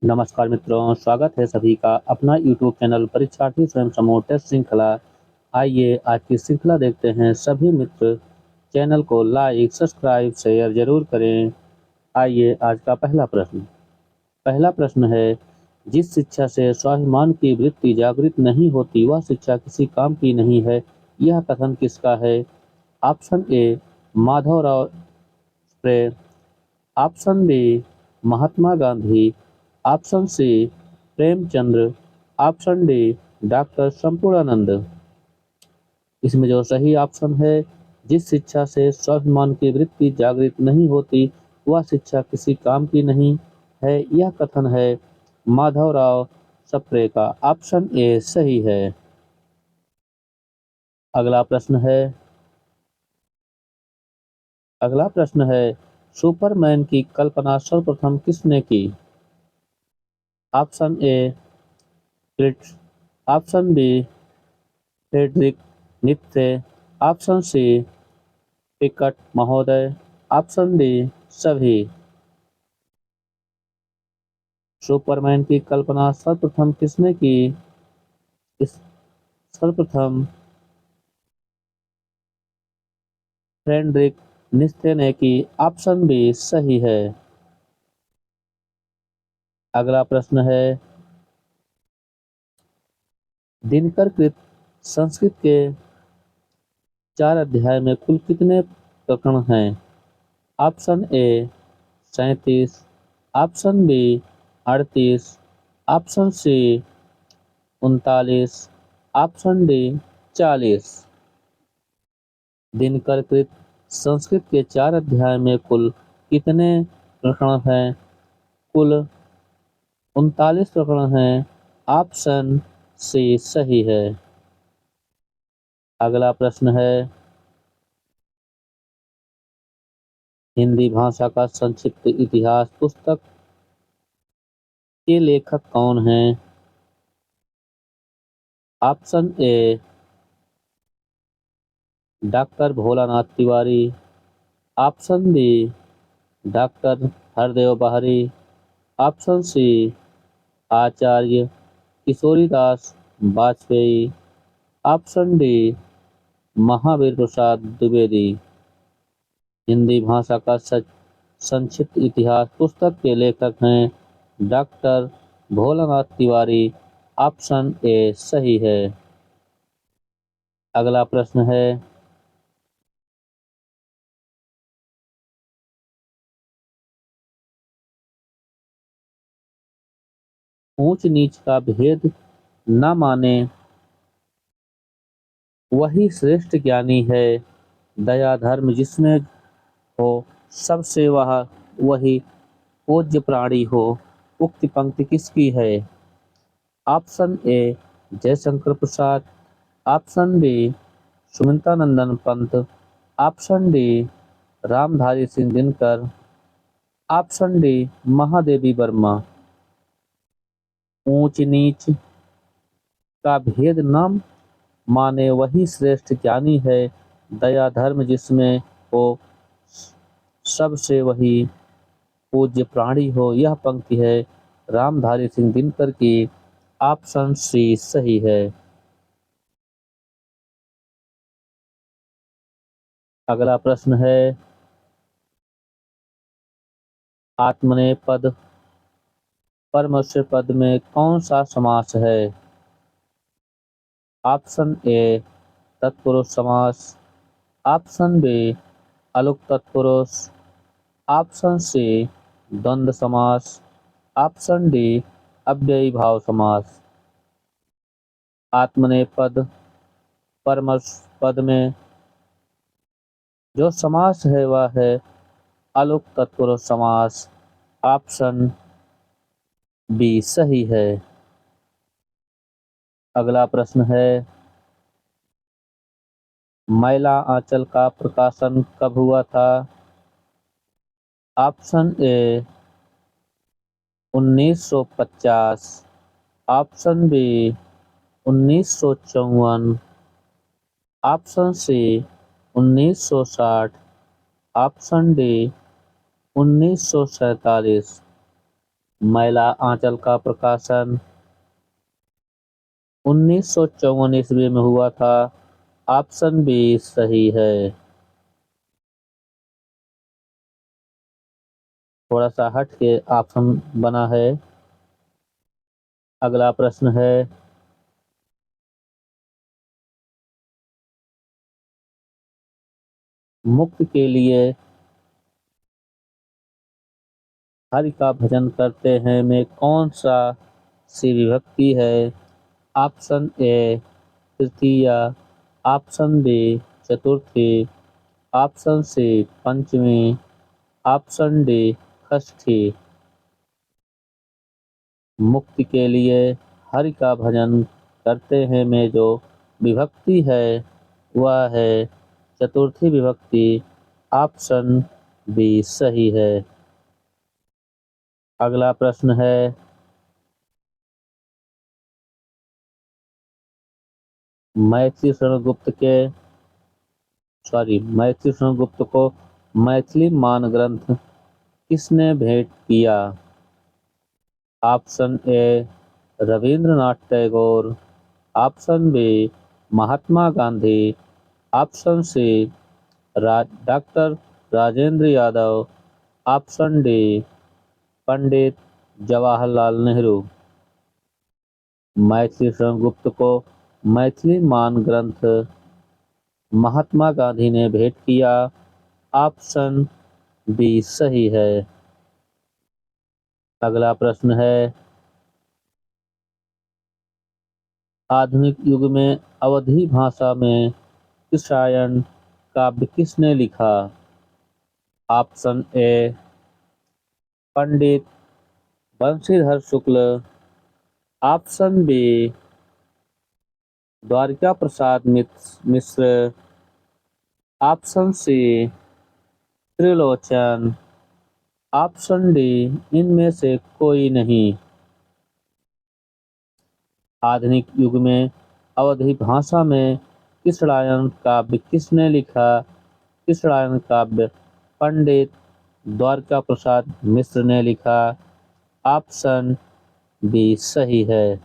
नमस्कार मित्रों, स्वागत है सभी का अपना यूट्यूब चैनल परीक्षार्थी स्वयं समूह टेस्ट श्रृंखला। आइए आज की श्रृंखला देखते हैं। सभी मित्र चैनल को लाइक, सब्सक्राइब, शेयर जरूर करें। आइए आज का पहला प्रश्न है, जिस शिक्षा से स्वाभिमान की वृत्ति जागृत नहीं होती वह शिक्षा किसी काम की नहीं है। यह कथन किसका है? Option A Madhavrao Sapre, option B Mahatma Gandhi, option C Premchandra, option D doctor Sampurnanand. इसमें जो सही ऑप्शन है, जिस शिक्षा से स्वाभिमान की वृत्ति जागृत नहीं होती वह शिक्षा किसी काम की नहीं है, यह कथन है माधवराव सप्रे का। ऑप्शन ए सही है। अगला प्रश्न है अगला प्रश्न है सुपरमैन की कल्पना सर्वप्रथम किसने की? ऑप्शन ए क्रिट, option B Friedrich Nietzsche, option C पिकट महोदय, ऑप्शन डी सभी। सुपरमैन की कल्पना सर्वप्रथम किसने की? इस सर्वप्रथम फ्रेडरिक नीत्शे ने की। ऑप्शन बी सही है। अगला प्रश्न है दिनकर कृत संस्कृत के 4 अध्याय में कुल कितने प्रकरण हैं? Option A 37, option B 38, option C 39, option D 40। Dinkar कृत संस्कृत के 4 अध्याय में कुल कितने प्रकरण हैं? कुल 39 प्रकरण हैं। ऑप्शन सी सही है। अगला प्रश्न है हिंदी भाषा का संक्षिप्त इतिहास पुस्तक के लेखक कौन हैं? Option A doctor Bholanath Tiwari, option B doctor Hardev Bahri, option C Acharya Kishoridas Vajpeyi, option D Mahavir Prasad Dwivedi. Hindi भाषा का संक्षिप्त इतिहास पुस्तक के लेखक हैं doctor Bholanath Tiwari. Option A सही है। अगला प्रश्न है ऊंच नीच का भेद न माने वही श्रेष्ठ ज्ञानी है। दया धर्म जिसमें हो सबसे वही पूज्य प्राणी हो। उक्त पंक्ति किसकी है? Option A Jaishankar Prasad, option B Sumitra Nandan Pant, option D Ramdhari Singh Dinkar, option D Mahadevi Verma. ऊंच नीच का भेद न माने वही श्रेष्ठ ज्ञानी है। दया धर्म जिसमें हो सबसे वही पूज्य प्राणी हो। यह पंक्ति है रामधारी सिंह दिनकर की। ऑप्शन सी सही है। अगला प्रश्न है आत्मनेपद परमस्य पद में कौन सा समास है? ऑप्शन ए तत्पुरुष समास, ऑप्शन बी अलुक तत्पुरुष, ऑप्शन सी द्वंद्व समास, ऑप्शन डी अव्ययी भाव समास। आत्मनेपद परमस्य पद में जो समास है वह है अलुक तत्पुरुष समास। ऑप्शन बी सही है। अगला प्रश्न है मैला आंचल का प्रकाशन कब हुआ था? Option A 1950, option B 1954, option C 1960, option D 1947। Maila आंचल का प्रकाशन 1954 ईस्वी में हुआ था। ऑप्शन बी सही है। थोड़ा सा हट के ऑप्शन बना है। अगला प्रश्न है, मुक्त के लिए हरि का भजन करते हैं में कौन सा सी विभक्ति है? ऑप्शन ए तृतीया, ऑप्शन बी चतुर्थी, ऑप्शन सी पंचमी, ऑप्शन डी षष्ठी। मुक्ति के लिए हरि का भजन करते हैं में जो विभक्ति है वह है चतुर्थी विभक्ति। ऑप्शन बी सही है। अगला प्रश्न है, मैथिली शरण गुप्त को मैथिली मान ग्रंथ किसने भेंट किया? Option A Rabindranath Tagore, option B Mahatma Gandhi, option C doctor Rajendra Yadav, option D Pandit Jawaharlal Nehru. Maithili Sharan Gupt को मैथिली मान ग्रंथ महात्मा गांधी ने भेंट किया। ऑप्शन बी सही है। अगला प्रश्न है, आधुनिक युग में अवधी भाषा में कृष्णायन काव्य किसने लिखा? Option A Pandit Banshidhar Shukla, option B Dwarika Prasad Mishra, option C Trilochan, option D इनमें से कोई नहीं। आधुनिक युग में अवधी भाषा में कृष्णायन काव्य किसने लिखा? कृष्णायन काव्य पंडित द्वारका प्रसाद मिश्र ने लिखा। ऑप्शन बी सही है।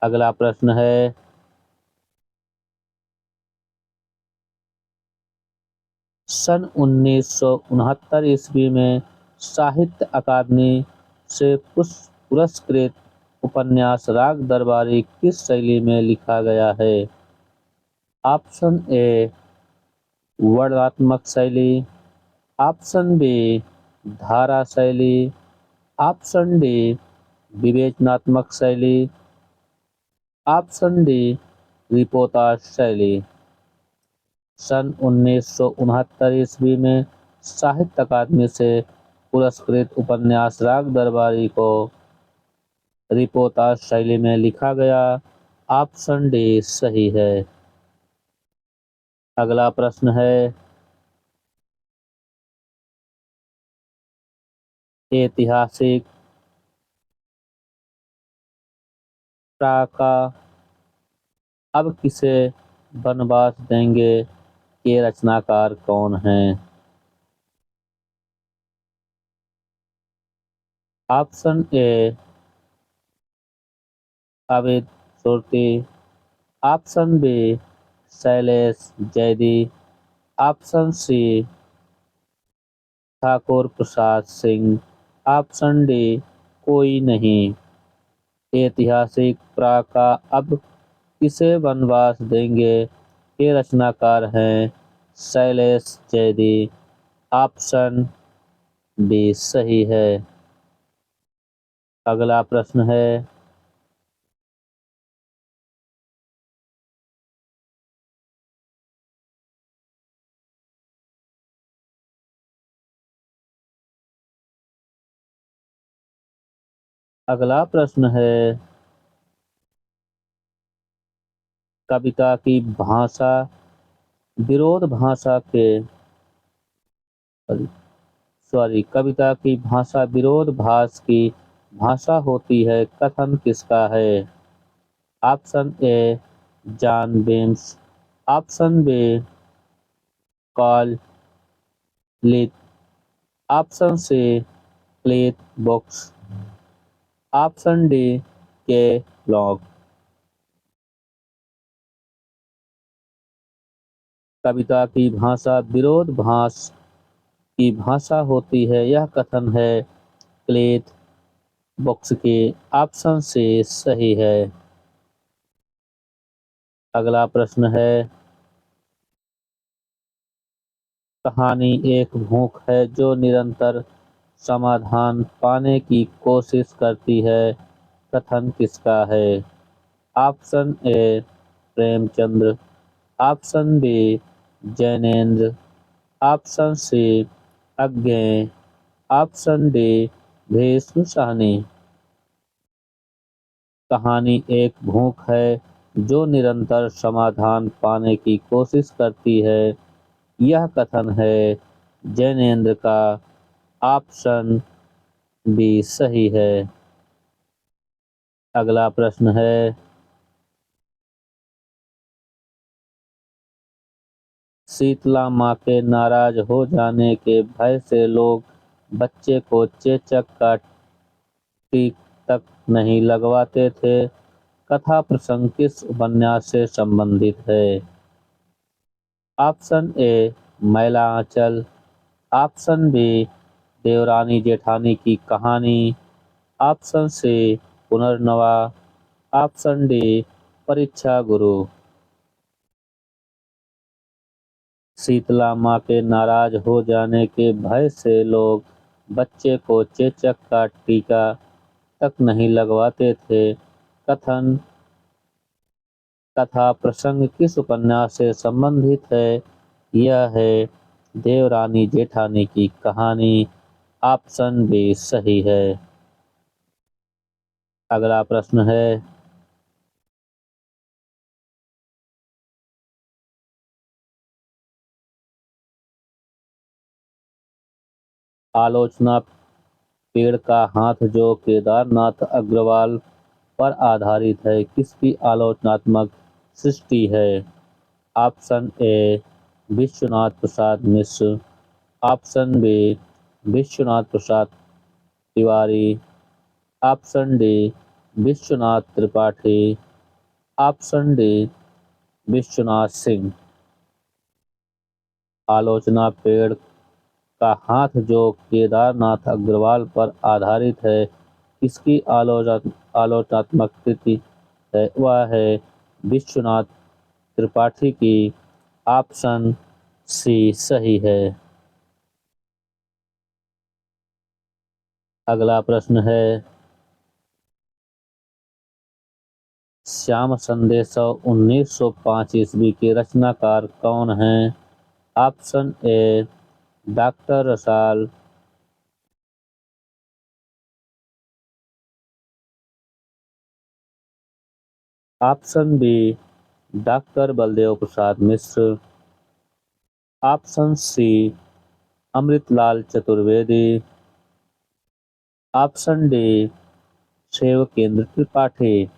अगला प्रश्न है, सन 1969 ईस्वी में साहित्य अकादमी से पुरस्कृत उपन्यास राग दरबारी किस शैली में लिखा गया है? ऑप्शन ए वर्णनात्मक शैली, ऑप्शन बी धारा शैली, ऑप्शन डी विवेचनात्मक शैली, ऑप्शन डी रिपोर्टाज शैली। सन 1969 ईस्वी में साहित्य अकादमी से पुरस्कृत उपन्यास राग दरबारी को रिपोर्टाज शैली में लिखा गया। ऑप्शन डी सही है। अगला प्रश्न है, ऐतिहासिक का अब किसे वनवास देंगे के रचनाकार कौन हैं? Option A Abid Surti, option B Shailesh Zaidi, option C Thakur Prasad Singh, option D कोई नहीं। ऐतिहासिक का अब किसे वनवास देंगे के रचनाकार हैं शैलेश जैदी। ऑप्शन बी सही है। अगला प्रश्न है, अगला प्रश्न है, कविता की भाषा विरोध भाषा के कविता की भाषा विरोध भास की भाषा होती है कथन किसका है? Option A John Bems, option B Carl Lith, option C Cleanth Brooks. Option D Kellogg. कविता की भाषा विरोधाभास की भाषा होती है, यह कथन है क्लेथ बुक्स के ऑप्शन से सही है। अगला प्रश्न है, कहानी एक भूख है जो निरंतर समाधान पाने की कोशिश करती है, कथन किसका है? Option A Premchandra, option B Jainendra, option C Agyeya, option D Bhisham Sahni. कहानी एक भूख है जो निरंतर समाधान पाने की कोशिश करती है, यह कथन है जैनेन्द्र का। ऑप्शन बी सही है। अगला प्रश्न है, शीतला माँ के नाराज हो जाने के भय से लोग बच्चे को चेचक का टीक तक नहीं लगवाते थे, कथा प्रसंग किस उपन्यास से संबंधित है? ऑप्शन ए मैला आंचल, ऑप्शन बी देवरानी जेठानी की कहानी, ऑप्शन सी पुनर्नवा, ऑप्शन डी परीक्षा गुरु। शीतला माँ के नाराज हो जाने के भय से लोग बच्चे को चेचक का टीका तक नहीं लगवाते थे, कथन कथा प्रसंग किस उपन्यास से संबंधित है? यह है देवरानी जेठानी की कहानी। ऑप्शन बी सही है। अगला प्रश्न है, आलोचना पेड़ का हाथ जो केदारनाथ अग्रवाल पर आधारित है, किसकी आलोचनात्मक सृष्टि है? Option A Vishwanath Prasad Mishra, option B Vishwanath Prasad Tiwari, option D Vishwanath Tripathi, option D Vishwanath Singh. आलोचना पेड़ का हाथ जो केदारनाथ अग्रवाल पर आधारित है, इसकी आलोचनात्मक कृति है वह है विश्वनाथ त्रिपाठी की। ऑप्शन सी सही है। अगला प्रश्न है, श्याम संदेश 1905 ईस्वी के रचनाकार कौन हैं? Option A doctor Rasal, option B doctor Baldev Prasad Mishra, option C Amritlal Chaturvedi, option D Sevkendra Tripathi.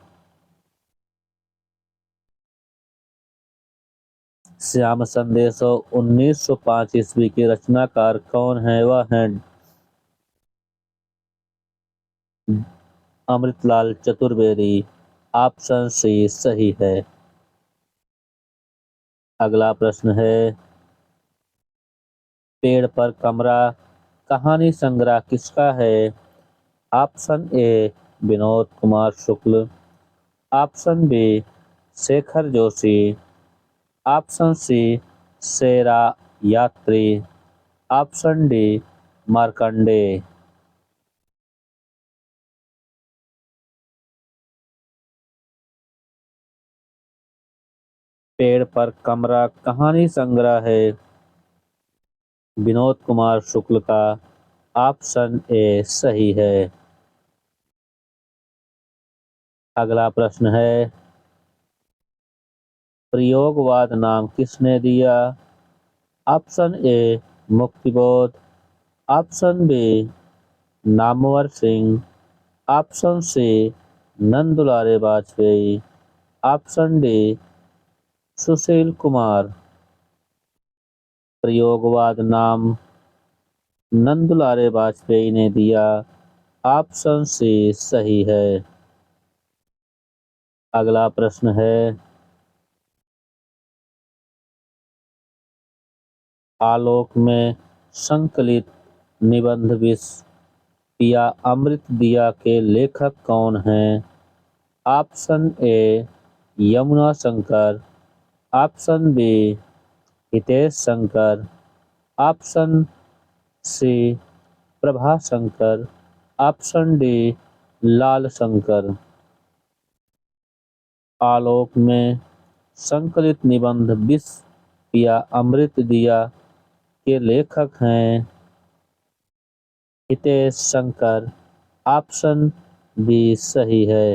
Shyam Sandesh 1905 ईस्वी के रचनाकार कौन है? वह हैं अमृतलाल चतुर्वेदी। ऑप्शन सी सही है। अगला प्रश्न है, पेड़ पर कमरा कहानी संग्रह किसका है? Option A Vinod Kumar Shukla, option B Shekhar Joshi, option C Shera Yatri, option D Markande. पेड़ पर कमरा कहानी संग्रह है विनोद कुमार शुक्ल का। ऑप्शन ए सही है। अगला प्रश्न है, प्रयोगवाद नाम किसने दिया? Option A Muktibodh, option B Namvar Singh, option C Nanddulare Vajpeyi, option D Sushil Kumar. प्रयोगवाद नाम नंदुलारे वाजपेयी ने दिया। ऑप्शन सी सही है। अगला प्रश्न है, आलोक में संकलित निबंध विष पिया अमृत दिया के लेखक कौन हैं? Option A Yamuna Shankar, option B Hitesh Shankar, option C Prabha Shankar, option D Lal Shankar. आलोक में संकलित निबंध विष पिया अमृत दिया के लेखक हैं हितेश शंकर। ऑप्शन बी सही है।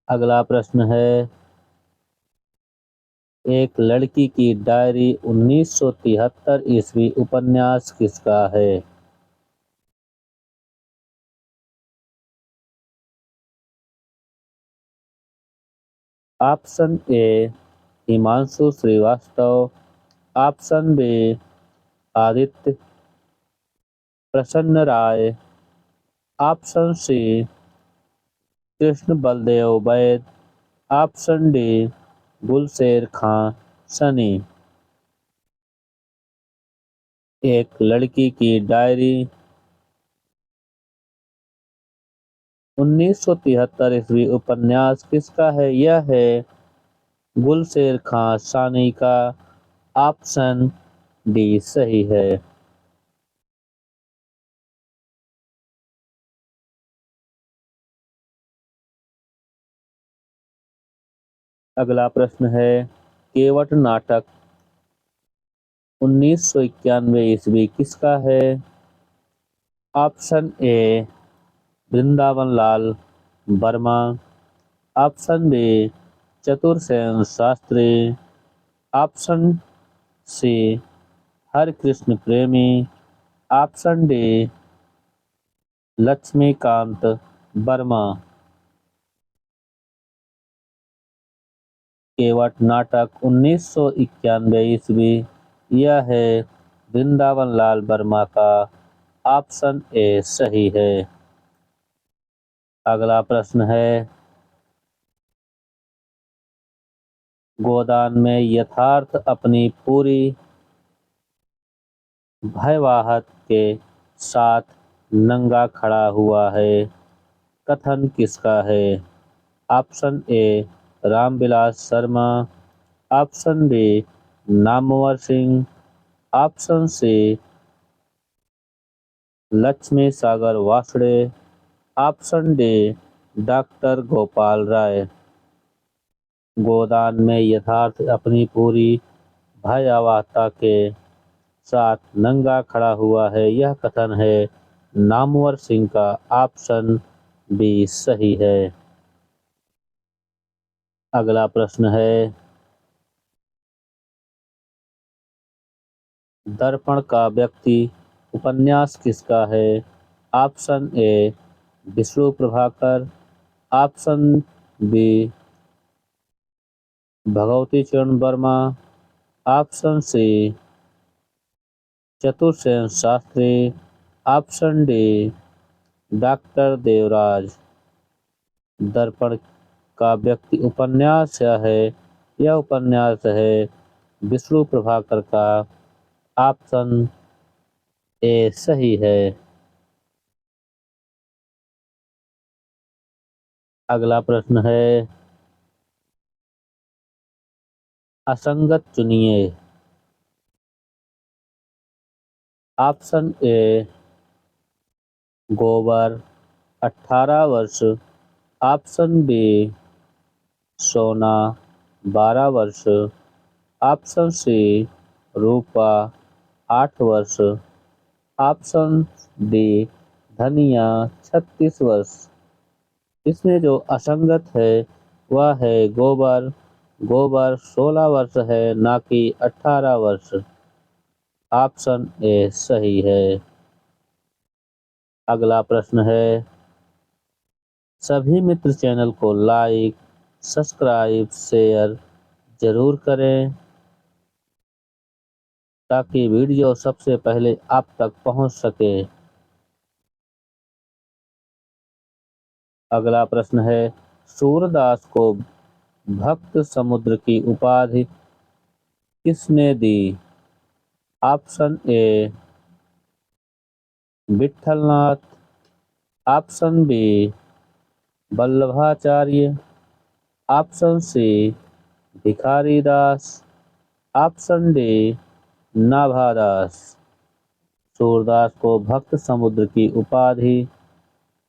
अगला प्रश्न है, एक लड़की की डायरी 1973 ईस्वी उपन्यास किसका है? Option A Himanshu Srivastava, option B Aditya Prasanna Rai, option C Krishna Baldev Vaid, option D Gulsher Khan Sani. एक लड़की की डायरी 1973 ईस्वी उपन्यास किसका है? यह है गुलशेर खां सानी का। ऑप्शन डी सही है। अगला प्रश्न है, केवट नाटक 1991 ईस्वी किसका है? Option A Vrindavan Lal Verma, option B Chatursen Shastri, option C Harkrishna Premi, option D Laxmikant Verma. केवट नाटक 1991 ईस्वी, यह है वृंदावन लाल वर्मा का। ऑप्शन ए सही है। अगला प्रश्न है, गोदान में यथार्थ अपनी पूरी भयावहता के साथ नंगा खड़ा हुआ है, कथन किसका है? Option A Ramvilas Sharma, option B Namvar Singh, option C Lakshmi Sagar Vasde, option D doctor Gopal Rai. Godan में यथार्थ अपनी पूरी भयावहता के साथ नंगा खड़ा हुआ है, यह कथन है नामवर सिंह का। ऑप्शन बी सही है। अगला प्रश्न है, दर्पण का व्यक्ति उपन्यास किसका है? Option A Vishnu Prabhakar, option B Bhagwati Charan Verma, option C Chatursen Shastri, option D doctor Devraj. दर्पण का व्यक्ति उपन्यास है, यह उपन्यास है विष्णु प्रभाकर का। ऑप्शन ए सही है। अगला प्रश्न है, असंगत चुनिए। ऑप्शन ए गोबर 18 वर्ष, ऑप्शन बी सोना 12 वर्ष, ऑप्शन सी रूपा 8 वर्ष, ऑप्शन डी धनिया 36 वर्ष। इसमें जो असंगत है वह है गोबर। गोबर 16 वर्ष है, ना कि 18 वर्ष। ऑप्शन ए सही है। अगला प्रश्न है, सभी मित्र चैनल को लाइक सब्सक्राइब शेयर जरूर करें ताकि वीडियो सबसे पहले आप तक पहुंच सके। अगला प्रश्न है, सूरदास को भक्त समुद्र की उपाधि किसने दी? Option A Vitthalnath, option B Vallabhacharya, option C Bhikhari Das, option D Nabhadas. Surdas को भक्त समुद्र की उपाधि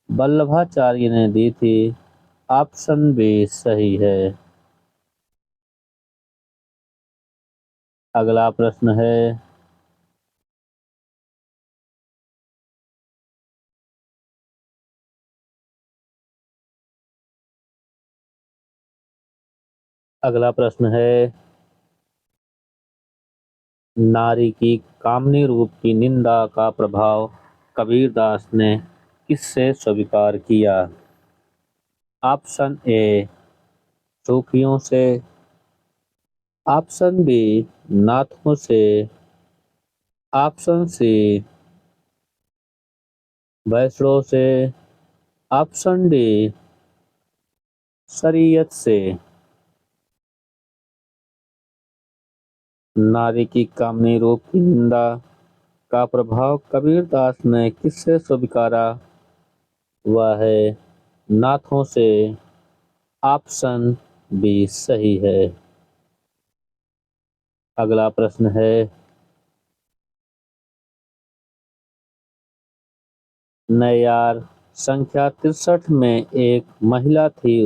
वल्लभाचार्य ने दी थी। ऑप्शन बी सही है। अगला प्रश्न है, अगला प्रश्न है, नारी की कामनी रूप की निंदा का प्रभाव कबीरदास ने किससे स्वीकार किया? ऑप्शन ए सूफियों से, ऑप्शन बी नाथों से, ऑप्शन सी वैष्णव से, ऑप्शन डी शरीयत से। नारी की कामनी रूप की निंदा का प्रभाव कबीरदास ने किससे स्वीकारा? वह है नाथों से। ऑप्शन बी सही है। अगला प्रश्न है, नैयार संख्या 63 में एक महिला थी,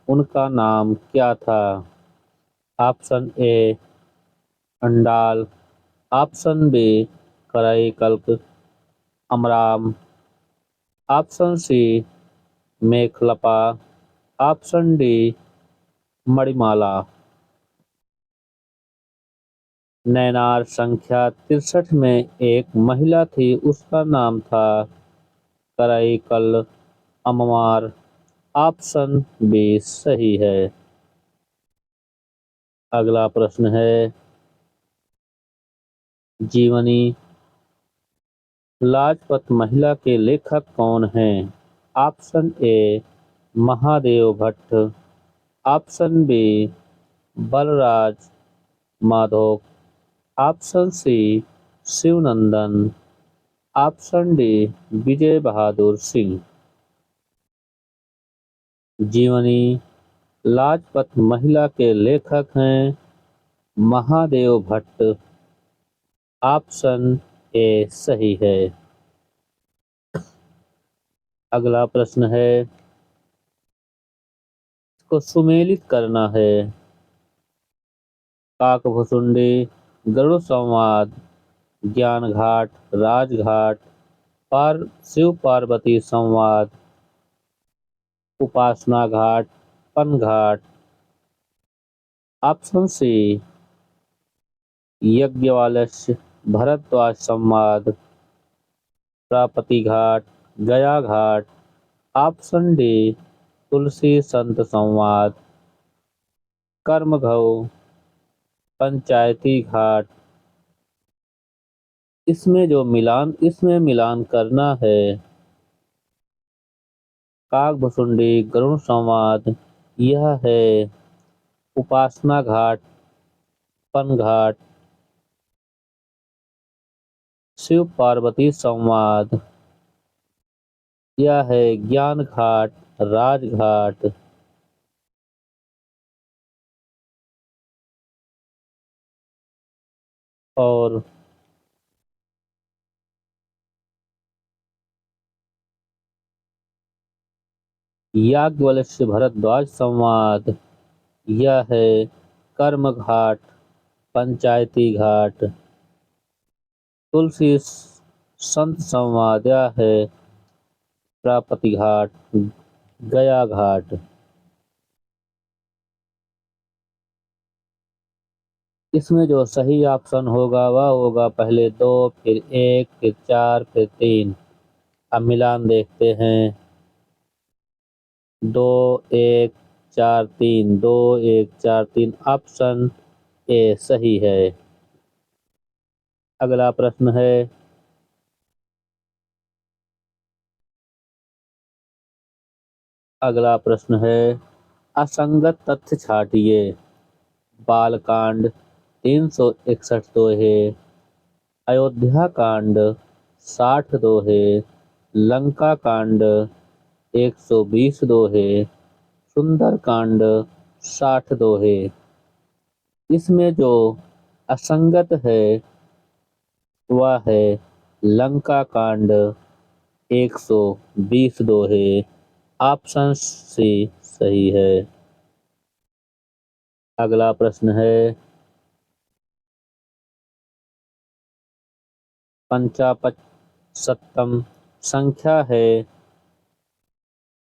उनका नाम क्या था? Option A Andal, option B Karaikal Ammaiyar, option C Mekhalpa, option D Manimala. Nayanar संख्या 63 में एक महिला थी, उसका नाम था कराईकल अमवार। ऑप्शन बी सही है। अगला प्रश्न है, जीवनी लाजपत महिला के लेखक कौन हैं? Option A Mahadev Bhatt, option B Balraj Madhav, option C Shivnandan, option D Vijay Bahadur Singh. जीवनी लाजपत महिला के लेखक हैं महादेव भट्ट। ऑप्शन ए सही है। अगला प्रश्न है, इसको सुमेलित करना है। काकभुसुंडी, गरुड़ संवाद, ज्ञान घाट, राजघाट, शिव पार्वती संवाद, उपासना घाट, पन घाट। ऑप्शन सी यज्ञवालस्य भरद्वाज संवाद, प्रापति घाट, गया घाट। ऑप्शन डी तुलसी संत संवाद, कर्मघौ, पंचायती घाट। इसमें मिलान करना है। काकभुसुंडी गरुड़ संवाद यह है उपासना घाट, पन घाट। शिव पार्वती संवाद यह है ज्ञान घाट, राजघाट। और याज्ञवल्क्य भरद्वाज संवाद यह है कर्म घाट, पंचायती घाट। तुलसी संत संवाद यह है प्रापति घाट, गया घाट। इसमें जो सही ऑप्शन होगा वह होगा पहले 2, फिर 1, फिर 4, फिर 3। अब मिलान देखते हैं। 2, 1, 4, 3, 2, 1, 4, 3। ऑप्शन ए सही है। अगला प्रश्न है अगला प्रश्न है असंगत तथ्य छाटिए। बालकांड 361 दोहे, अयोध्या कांड 60 दोहे, लंका कांड 120 दोहे, सुंदर कांड 60 दोहे। इसमें जो असंगत है वह है लंका कांड 120 दोहे। ऑप्शन सी सही है। अगला प्रश्न है पंचापचशतम संख्या है।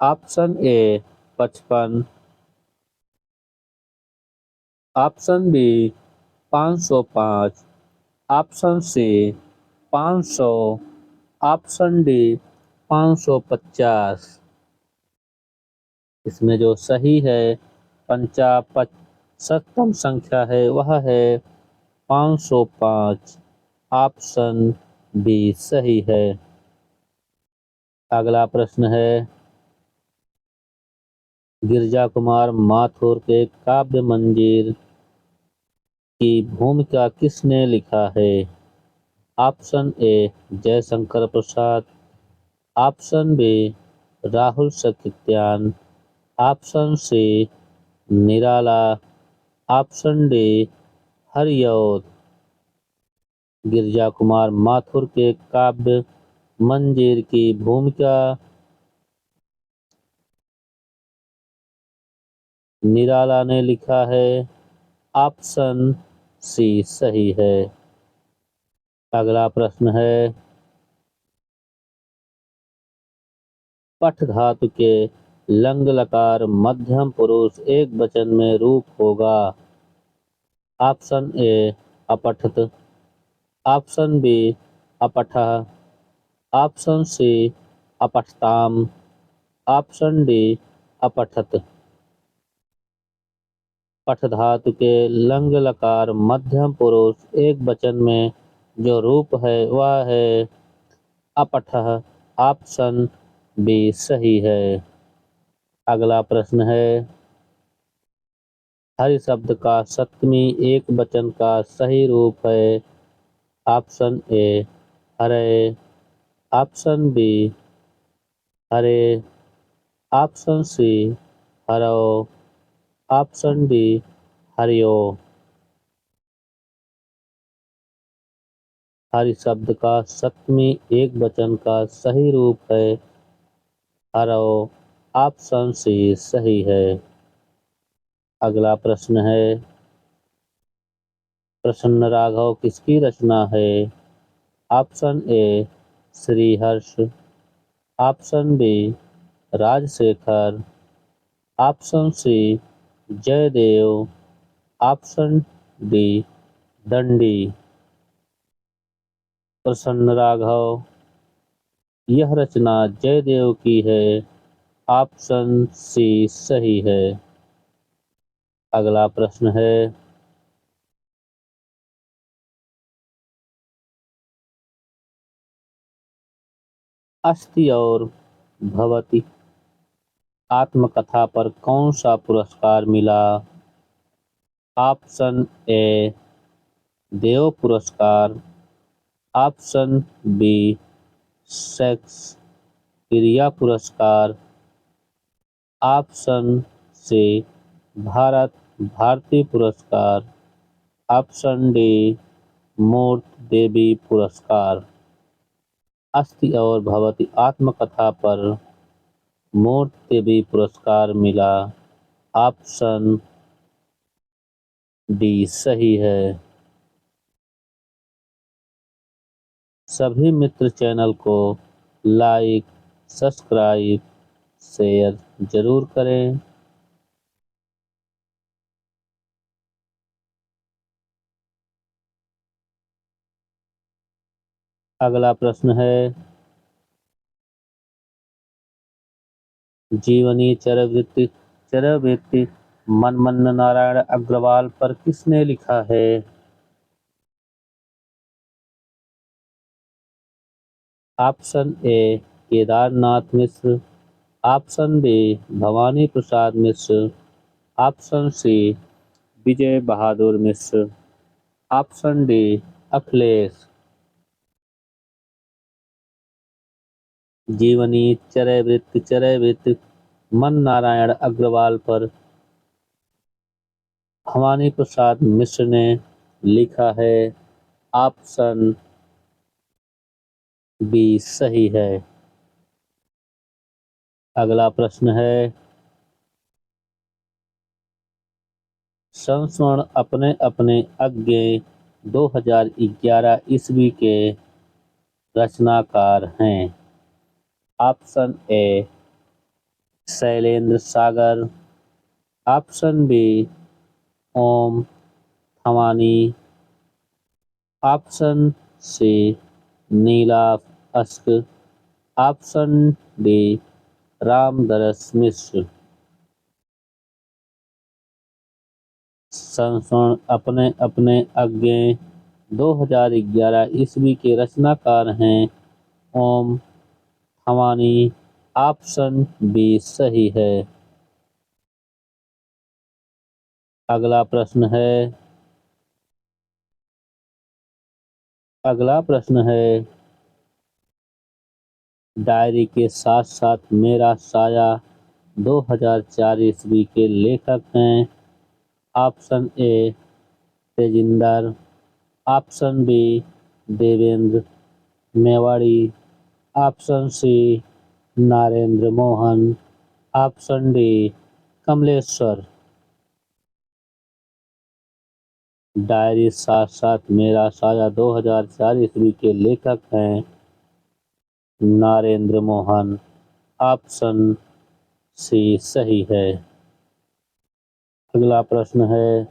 Option A 55, option B 505, option C 500, option D 550। इसमें जो सही है पंचापचशतम संख्या है वह है 505। ऑप्शन बी सही है। अगला प्रश्न है गिरजा कुमार माथुर के काव्य मंजीर की भूमिका किसने लिखा है? Option A Jaishankar Prasad, option B Rahul Sankrityayan, option C Nirala, option D Hariaudh. Girija Kumar Mathur के काव्य मंजीर की भूमिका निराला ने लिखा है। ऑप्शन सी सही है। अगला प्रश्न है पठ धातु के लंग लकार मध्यम पुरुष एक वचन में रूप होगा। ऑप्शन ए अपठत, ऑप्शन बी अपठः, ऑप्शन सी अपठताम, ऑप्शन डी अपठत। पठ धातु के लंग लकार मध्यम पुरुष एक वचन में जो रूप है वह है अपठः। ऑप्शन बी सही है। अगला प्रश्न है हरि शब्द का सप्तमी एक वचन का सही रूप है। ऑप्शन ए हरे, ऑप्शन बी हरे, ऑप्शन सी हरो, ऑप्शन डी हरियो। हरि शब्द का सप्तमी एक वचन का सही रूप है हरो। ऑप्शन सी सही है। अगला प्रश्न है प्रसन्न राघव किसकी रचना है? Option A Shriharsh, option B Rajshekhar, option C Jaydev, option D Dandi. Prasanna Raghav यह रचना जयदेव की है। ऑप्शन सी सही है। अगला प्रश्न है अस्ति और भवति आत्मकथा पर कौन सा पुरस्कार मिला? ऑप्शन ए देव पुरस्कार, ऑप्शन बी शेक्सपियर पुरस्कार, ऑप्शन सी भारत भारती पुरस्कार, ऑप्शन डी मूर्ति देवी पुरस्कार। अस्ति और भवति आत्मकथा पर मूर्ति देवी पुरस्कार मिला। ऑप्शन डी सही है। सभी मित्र चैनल को लाइक, सब्सक्राइब, शेयर जरूर करें। अगला प्रश्न है जीवनी चरवृत्ति मनमन्न नारायण अग्रवाल पर किसने लिखा है? Option A Kedarnath Mishra, option B Bhawani Prasad Mishra, option C Vijay Bahadur Mishra, option D Akhilesh. जीवनी चरैवृत्त मन नारायण अग्रवाल पर भवानी प्रसाद मिश्र ने लिखा है। ऑप्शन बी सही है। अगला प्रश्न है, संस्मरण अपने अपने अज्ञे 2011 ईस्वी के रचनाकार हैं। Option A Shailendra Sagar, option B Om Thawani, option C Neela Ashk, option D Ramdaras Mishra. संस्मरण अपने अपने अज्ञे 2011 ईस्वी के रचनाकार हैं ओम थवानी। ऑप्शन बी सही है। अगला प्रश्न है, डायरी के साथ साथ मेरा साया 2004 ईस्वी के लेखक हैं। Option A Tejinder, option B Devendra Mewari, option C Narendra Mohan, option D Kamleshwar. Diary साथ साथ मेरा साया 2004 ईस्वी के लेखक हैं नारेंद्र मोहन। ऑप्शन सी सही है। अगला प्रश्न है,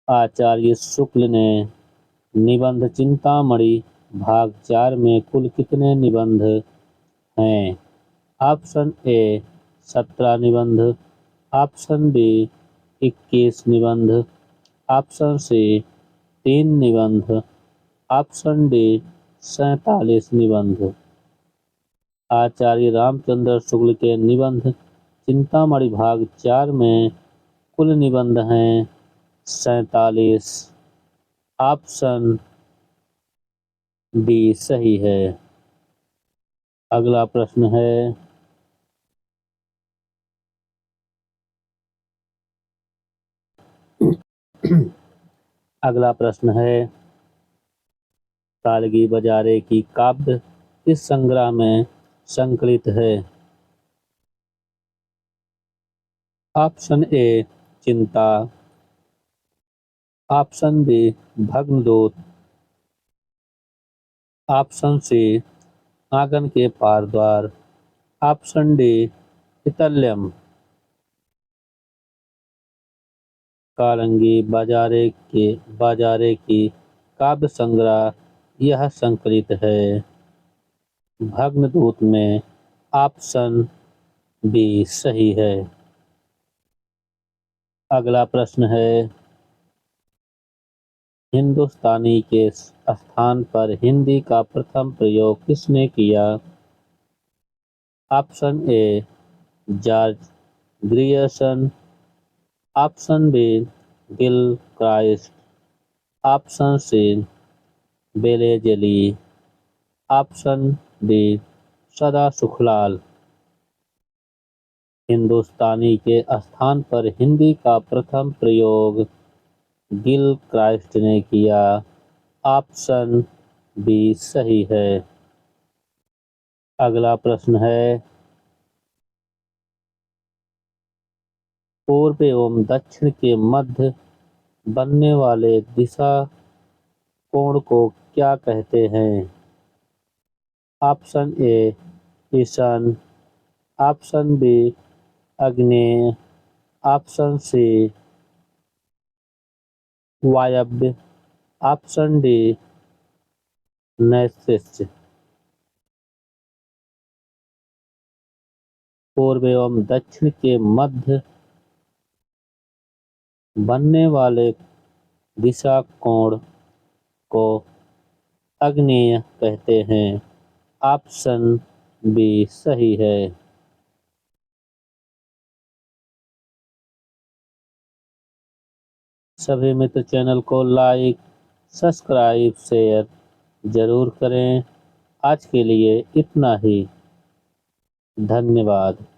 आचार्य शुक्ल ने निबंध चिंतामणि भाग 4 में कुल कितने निबंध हैं? ऑप्शन ए 17 निबंध, ऑप्शन बी 21 निबंध, ऑप्शन सी 3 निबंध, ऑप्शन डी 47 निबंध। आचार्य रामचंद्र शुक्ल के निबंध चिंतामणि भाग 4 में कुल निबंध हैं 47। ऑप्शन डी सही है। अगला प्रश्न है, कालगी बजारे की काव्य किस संग्रह में संकलित है? ऑप्शन ए चिंता, ऑप्शन बी भग्नदूत, ऑप्शन सी आंगन के पार द्वार, ऑप्शन डी हितल्यम। कालंगी बाजारे की काव्य संग्रह यह संकलित है भग्नदूत में। ऑप्शन बी सही है। अगला प्रश्न है, हिंदुस्तानी के स्थान पर हिंदी का प्रथम प्रयोग किसने किया? Option A George Grierson, option B Gilchrist, option C Wellesley, option D सदा सुखलाल। हिंदुस्तानी के स्थान पर हिंदी का प्रथम प्रयोग गिल क्राइस्ट ने किया। ऑप्शन बी सही है। अगला प्रश्न है, पूर्व एवं दक्षिण के मध्य बनने वाले दिशा कोण को क्या कहते हैं? ऑप्शन ए ईशान, ऑप्शन बी आग्नेय, ऑप्शन सी वायव्य, ऑप्शन डी नैऋत्य। पूर्व एवं दक्षिण के मध्य बनने वाले दिशा कोण को आग्नेय कहते हैं। ऑप्शन बी सही है। सभी मित्र चैनल को लाइक, सब्सक्राइब, शेयर जरूर करें। आज के लिए इतना ही। धन्यवाद।